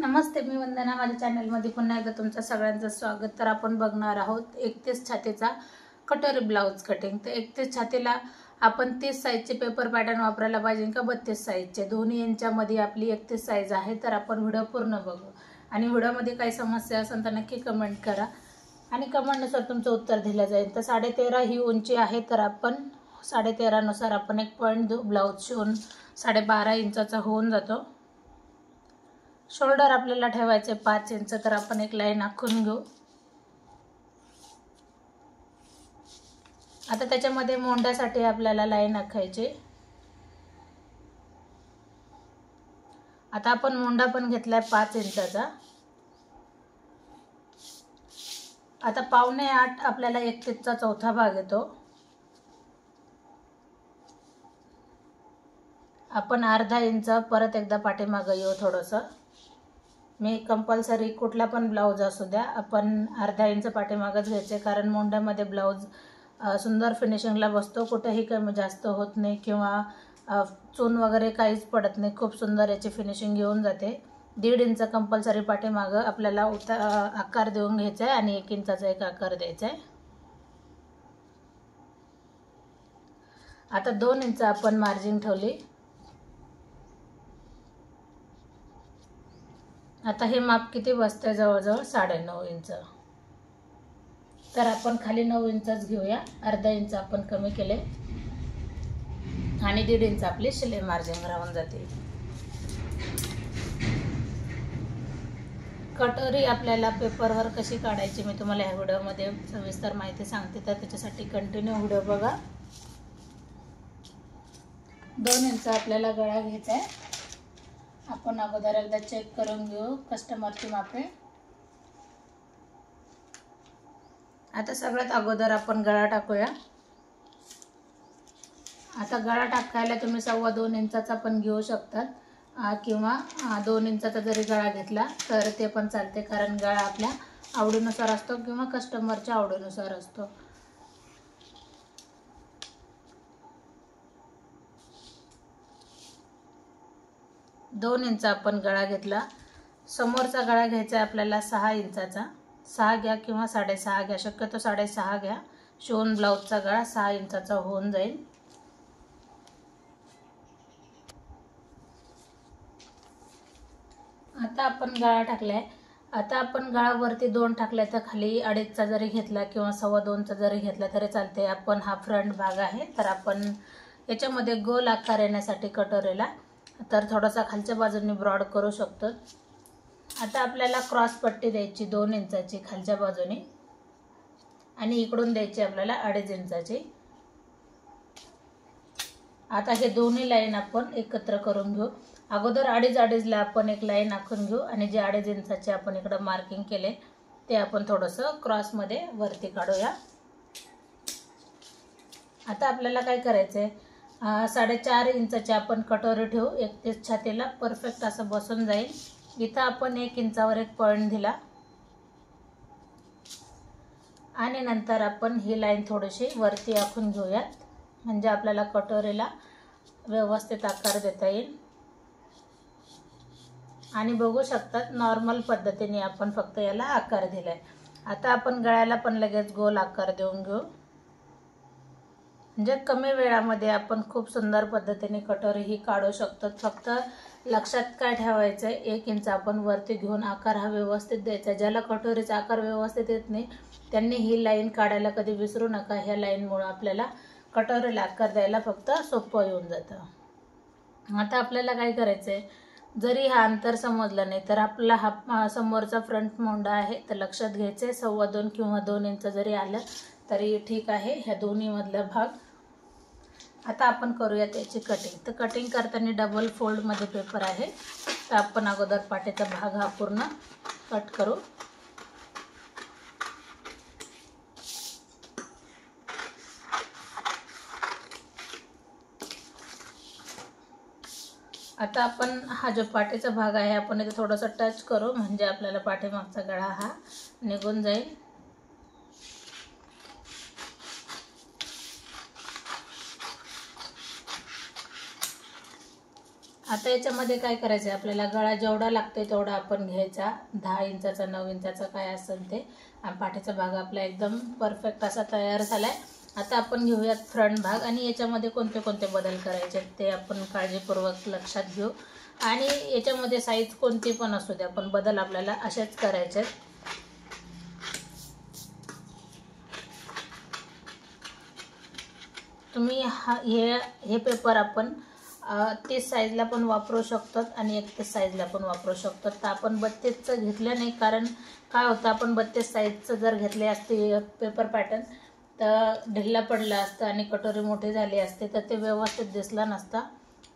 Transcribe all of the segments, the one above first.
नमस्ते, मी वंदना. माझ्या चॅनलमध्ये पुन्हा एकदा तुमचं सगळ्यांचं स्वागत. तर आपण बघणार आहोत 31 छातीचा कटोरी ब्लाउज कटिंग. तर 31 छातीला आपण 30 साईजचे पेपर पॅटर्न वापरायला पाहिजे का 32 साईजचे, दोन्ही यांच्यामध्ये आपली 31 साईज आहे. तर आपण व्हिडिओ पूर्ण बघू आणि व्हिडिओमध्ये काही समस्या असेल तर नक्की कमेंट करा आणि कमेंटनुसार तुमचं उत्तर दिलं जाईल. तर 13.5 ही उंची आहे, तर आपण 13.5 नुसार आपण एक पॉईंट देऊ. ब्लाउज शिवून 12.5 इंचाचा होऊन जातो. शोल्डर आपल्याला ठेवायचे 5 इंच, तर आपण एक लाईन आखून घेऊ. आता त्याच्यामध्ये मोंढ्यासाठी आपल्याला लाईन आखायची. आता आपण मोंढा पण घेतलाय 5 इंचाचा. आता 7.25 आपल्याला 31चा चौथा भाग येतो. आपण अर्धा इंच परत एकदा पाठीमागे येऊ. थोडंसं मी कंपल्सरी कुठला पण ब्लाउज असू द्या आपण अर्धा इंच पाठीमागच घ्यायचे, कारण मोंढ्यामध्ये ब्लाउज सुंदर फिनिशिंगला बसतो. कुठेही कमी जास्त होत नाही किंवा चून वगैरे काहीच पडत नाही. खूप सुंदर याची फिनिशिंग येऊन जाते. 1.5 इंच कंपल्सरी पाठीमागं आपल्याला आकार देऊन घ्यायचा आहे आणि 1 इंचाचा एक आकार द्यायचा आहे. आता 2 इंच आपण मार्जिन ठेवली. आता हे माप किती बसते? जवळजवळ 9.5 इंच. तर आपण खाली 9 इंचच घेऊया. अर्धा इंच आपण कमी केले आणि 1.5 इंच आपली शिलाई मार्जिन राहून जाते. कटोरी आपल्याला पेपरवर कशी काढायची मी तुम्हाला या व्हिडिओमध्ये सविस्तर माहिती सांगते, तर त्याच्यासाठी कंटिन्यू व्हिडिओ बघा. 2 इंच आपल्याला गळा घ्यायचा आहे. आपण अगोदर एकदा चेक करून घेऊ कस्टमरची मापे. आता सगळ्यात अगोदर आपण गळा टाकूया. आता गळा टाकायला तुम्ही 2.25 इंचाचा पण घेऊ शकतात किंवा 2 इंचाचा जरी गळा घेतला तर ते पण चालते, कारण गळा आपल्या आवडीनुसार असतो किंवा कस्टमरच्या आवडीनुसार असतो. दोन इंच आपण गळा घेतला. समोरचा गळा घ्यायचा आहे आपल्याला 6 इंचाचा. 6 घ्या किंवा 6.5 घ्या, शक्यतो 6.5 घ्या. शिवून ब्लाउजचा गळा 6 इंचाचा होऊन जाईल. आता आपण गळा टाकलाय. आता आपण गळावरती 2 टाकले, तर खाली 2.5चा जरी घेतला किंवा 2.25चा जरी घेतला तरी चालते. आपण हा फ्रंट भाग आहे, तर आपण याच्यामध्ये गोल आकार येण्यासाठी कटोरीला तर थोडासा खालच्या बाजूने ब्रॉड करू शकतो. आता आपल्याला क्रॉस पट्टी द्यायची 2 इंचाची खालच्या बाजूने आणि इकडून द्यायची आपल्याला 2.5 इंचाची. आता हे दोन्ही लाईन आपण एकत्र करून घेऊ. अगोदर 2.5ला आपण एक लाईन आखून घेऊ आणि जे 2.5 इंचाचे आपण इकडे मार्किंग केले ते आपण थोडंसं क्रॉसमध्ये वरती काढूया. आता आपल्याला काय करायचंय, 4.5 इंचाची आपण कटोरी ठेवू. 31 छातीला परफेक्ट असं बसून जाईल. इथं आपण 1 इंचावर एक पॉईंट दिला आणि नंतर आपण ही लाईन थोडीशी वरती आखून घेऊयात, म्हणजे आपल्याला कटोरीला व्यवस्थित आकार देता येईल. आणि बघू शकतात नॉर्मल पद्धतीने आपण फक्त याला आकार दिलाय. आता आपण गळ्याला पण लगेच गोल आकार देऊन घेऊ, म्हणजे कमी वेळामध्ये आपण खूप सुंदर पद्धतीने कटोरी ही काढू शकतो. फक्त लक्षात काय ठेवायचं आहे, 1 इंच आपण वरती घेऊन आकार हा व्यवस्थित द्यायचा. ज्याला कटोरीचा आकार व्यवस्थित येत नाही त्यांनी ही लाईन काढायला कधी विसरू नका. ह्या लाईनमुळे आपल्याला कटोरीला आकार द्यायला फक्त सोपं येऊन जातं. आता आपल्याला काय करायचं आहे, जरी हा अंतर समजलं नाही तर आपला हा समोरचा फ्रंट मोंडा आहे, तर लक्षात घ्यायचं आहे 2.25 किंवा 2 इंच जरी आलं तरी ठीक आहे. ह्या दोन्ही मधला भाग आता आपण करूया त्याची कटिंग. तर कटिंग करताना डबल फोल्डमध्ये पेपर आहे, तर आपण अगोदर पाठीचा भाग हा पूर्ण कट करू. आता आपण हा जो पाठीचा भाग आहे आपण इथे थोडंसं टच करू, म्हणजे आपल्याला पाठीमागचा गळा हा निघून जाईल. आता याच्यामध्ये काय करायचं आहे, आपल्याला गळा जेवढा लागतोय तेवढा आपण घ्यायचा, 10 इंचाचा 9 इंचाचा काय असेल ते. आणि पाठीचा भाग आपला एकदम परफेक्ट असा तयार झाला आहे. आता आपण घेऊयात फ्रंट भाग आणि याच्यामध्ये कोणते कोणते बदल करायचे ते आपण काळजीपूर्वक लक्षात घेऊ. आणि याच्यामध्ये साईज कोणती पण असू दे, आपण बदल आपल्याला असेच करायचे. तुम्ही हे पेपर आपण 30 साईजला पण वापरू शकतात आणि 31 साईजला पण वापरू शकतात. तर आपण 32चं घेतलं नाही, कारण काय होतं, आपण 32 साईजचं जर घेतले असते पेपर पॅटर्न तर ढिल्ला पडला असतं आणि कटोरी मोठी झाली असते तर ते व्यवस्थित दिसला नसता.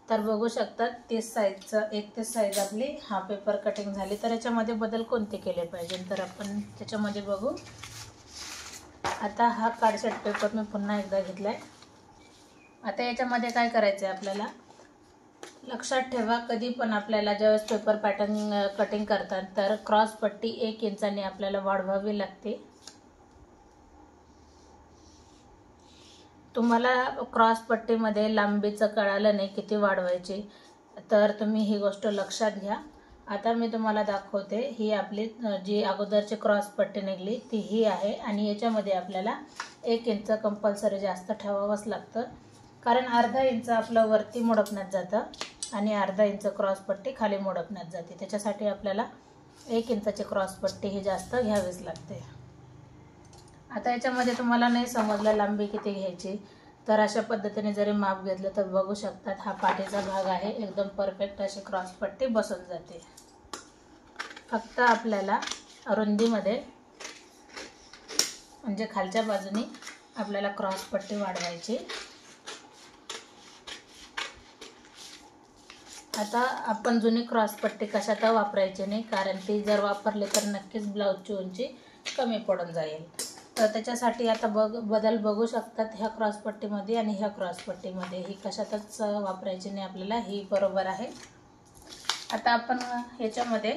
तर बघू शकतात 30 साईजचं 31 साईज आपली हा पेपर कटिंग झाली. तर याच्यामध्ये बदल कोणते केले पाहिजे तर आपण त्याच्यामध्ये बघू. आता हा कार्डसेट पेपर मी पुन्हा एकदा घेतला आहे. आता याच्यामध्ये काय करायचं आहे, आपल्याला लक्षात ठेवा, कधी पण आपल्याला ज्यावेळेस पेपर पॅटर्न कटिंग करतात तर क्रॉस पट्टी 1 इंचाने आपल्याला वाढवावी लागते. तुम्हाला क्रॉस पट्टीमध्ये लांबीचं कळालं नाही किती वाढवायची, तर तुम्ही ही गोष्ट लक्षात घ्या. आता मी तुम्हाला दाखवते. ही आपली जी अगोदरची क्रॉस पट्टी निघली ती ही आहे आणि याच्यामध्ये आपल्याला 1 इंच कंपल्सरी जास्त ठेवावंच लागतं, कारण अर्धा इंच आपलं वरती मोडपण्यात जातं आणि अर्धा इंच क्रॉस पट्टी खाली मोडपण्यात जाते. त्याच्यासाठी आपल्याला 1 इंचाची क्रॉस पट्टी ही जास्त घ्यावीच लागते. आता याच्यामध्ये तुम्हाला नाही समजलं लांबी किती घ्यायची तर अशा पद्धतीने जरी माप घेतलं तर बघू शकतात हा पाठीचा भाग आहे, एकदम परफेक्ट अशी क्रॉस पट्टी बसून जाते. फक्त आपल्याला रुंदीमध्ये म्हणजे खालच्या बाजूने आपल्याला क्रॉस पट्टी वाढवायची. आता आपण जुनी क्रॉस पट्टी कशात वापरायची नाही, कारण ती जर वापरली तर नक्कीच ब्लाऊजची उंची कमी पडून जाईल. तर त्याच्यासाठी आता बदल बघू शकतात ह्या क्रॉस पट्टीमध्ये आणि ह्या क्रॉस पट्टीमध्ये. ही कशातच वापरायची नाही आपल्याला, ही बरोबर आहे. आता आपण ह्याच्यामध्ये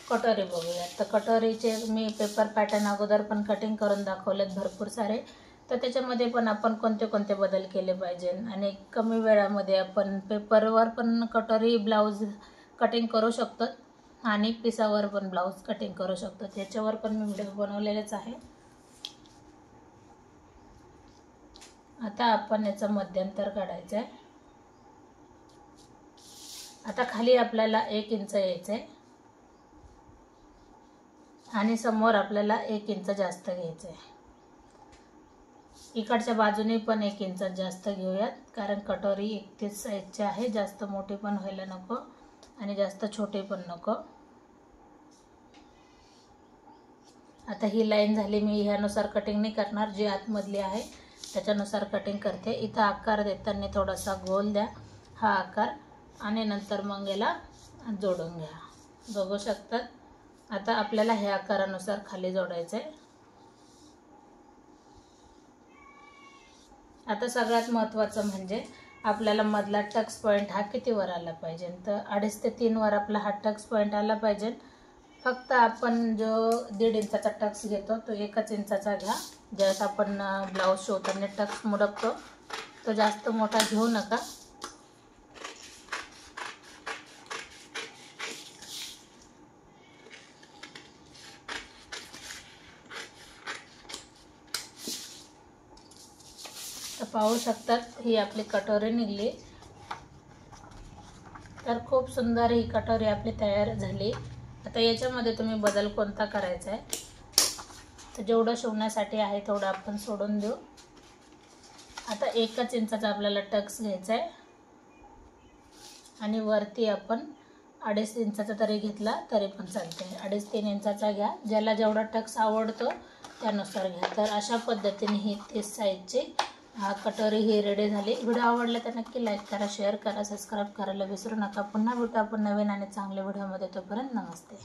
कटोरी बघूया. तर कटोरीचे मी पेपर पॅटर्न अगोदर पण कटिंग करून दाखवलेत भरपूर सारे. तर त्याच्यामध्ये पण आपण कोणते कोणते बदल केले पाहिजे आणि कमी वेळामध्ये आपण पेपरवर पण कटोरी ब्लाऊज कटिंग करू शकतो आणि पिसावर पण ब्लाऊज कटिंग करू शकतो. त्याच्यावर पण मी व्हिडिओ बनवलेलेच आहे. आता आपण याचं मध्यंतर काढायचं आहे. आता खाली आपल्याला 1 इंच यायचं आहे आणि समोर आपल्याला 1 इंच जास्त घ्यायचं आहे. इकडच्या बाजूने पण 1 इंच जास्त घेऊयात, कारण कटोरी 31 साईजची आहे. जास्त मोठी पण व्हायला नको आणि जास्त छोटी पण नको. आता ही लाईन झाली. मी ह्यानुसार कटिंग नाही करणार, जी आतमधली आहे त्याच्यानुसार कटिंग करते. इथं आकार देताना थोडासा गोल द्या हा आकार आणि नंतर मग याला जोडून घ्या. बघू शकतात. आता आपल्याला ह्या आकारानुसार खाली जोडायचं आहे. आता सगळ्यात महत्त्वाचं म्हणजे आपल्याला मधला टक्स पॉईंट हा किती वर आला पाहिजे, तर 2.5 ते 3 वर आपला हा टक्स पॉईंट आला पाहिजे. फक्त आपण जो 1.5 इंचाचा टक्स घेतो तो 1 इंचाचा घ्या. ज्यावेळेस आपण ब्लाऊज शिवताना टक्स मुडपतो तो जास्त मोठा घेऊ नका. तर पाहू शकतात ही आपली कटोरी निघली. तर खूप सुंदर ही कटोरी आपली तयार झाली. आता याच्यामध्ये तुम्ही बदल कोणता करायचा आहे, तर जेवढं शिवण्यासाठी आहे तेवढं आपण सोडून देऊ. आता 1 इंचाचा आपल्याला टक्स घ्यायचा आहे आणि वरती आपण 2.5 इंचाचा तरी घेतला तरी पण चालते. 2.5-3 इंचाचा घ्या, ज्याला जेवढा टक्स आवडतो त्यानुसार घ्या. तर अशा पद्धतीने ही 30 साईजची कटोरी ही रेडी झाली. व्हिडिओ आवडला तर नक्की लाईक करा, शेअर करा, सबस्क्राईब करायला विसरू नका. पुन्हा भेटू आपण नवीन आणि चांगल्या व्हिडिओमध्ये. तोपर्यंत नमस्ते.